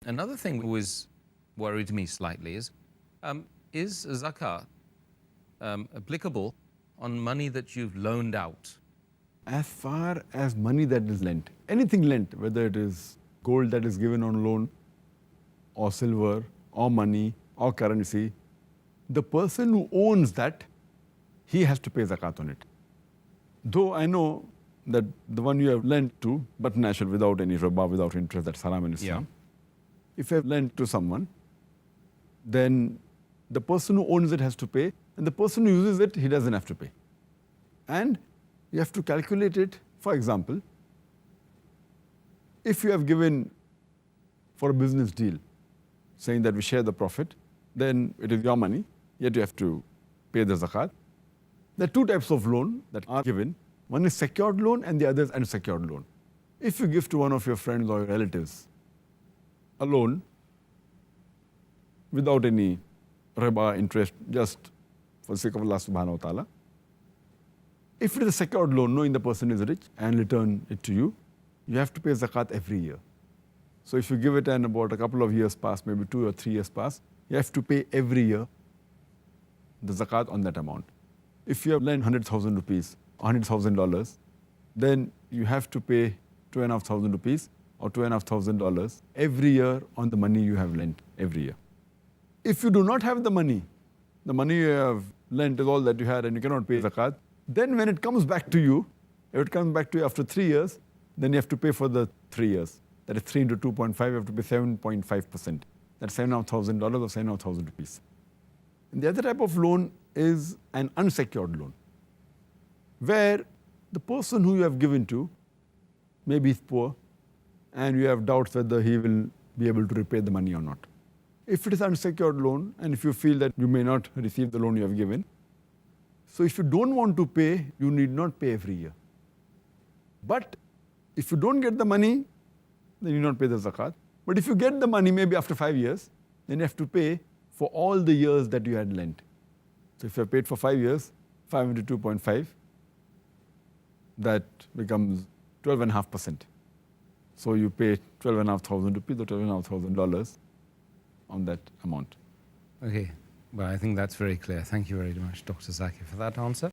Another thing that always worried me slightly is Zakat applicable on money that you've loaned out? As far as money that is lent, anything lent, whether it is gold that is given on loan, or silver, or money, or currency, the person who owns that, he has to pay zakat on it. Though I know that the one you have lent to, but natural, without any riba, without interest, that's haram in Islam. If you have lent to someone, then the person who owns it has to pay, and the person who uses it, he doesn't have to pay. And you have to calculate it. For example, if you have given for a business deal, saying that we share the profit, then it is your money, yet you have to pay the zakat. There are two types of loan that are given. One is secured loan and the other is unsecured loan. If you give to one of your friends or your relatives a loan without any riba, interest, just for the sake of Allah subhanahu wa ta'ala, if it is a secured loan, knowing the person is rich and return it to you, you have to pay zakat every year. So if you give it and about a couple of years pass, maybe 2 or 3 years pass, you have to pay every year the zakat on that amount. If you have lent 100,000 rupees, $100,000, then you have to pay 2,500 rupees or $2,500 every year on the money you have lent every year. If you do not have the money you have lent is all that you had and you cannot pay zakat, then when it comes back to you, if it comes back to you after 3 years, then you have to pay for the 3 years. That is 3 into 2.5, you have to pay 7.5%. That's $7,500 or 7,500 rupees. And the other type of loan is an unsecured loan, where the person who you have given to, maybe is poor, and you have doubts whether he will be able to repay the money or not. If it is unsecured loan, and if you feel that you may not receive the loan you have given, so if you don't want to pay, you need not pay every year. But if you don't get the money, then you don't pay the zakat. But if you get the money maybe after 5 years, then you have to pay for all the years that you had lent. So if you have paid for 5 years, 5 into 2.5, that becomes 12.5%. So you pay 12,500 rupees or $12,500 on that amount. Okay, well, I think that's very clear. Thank you very much, Dr. Zakir, for that answer.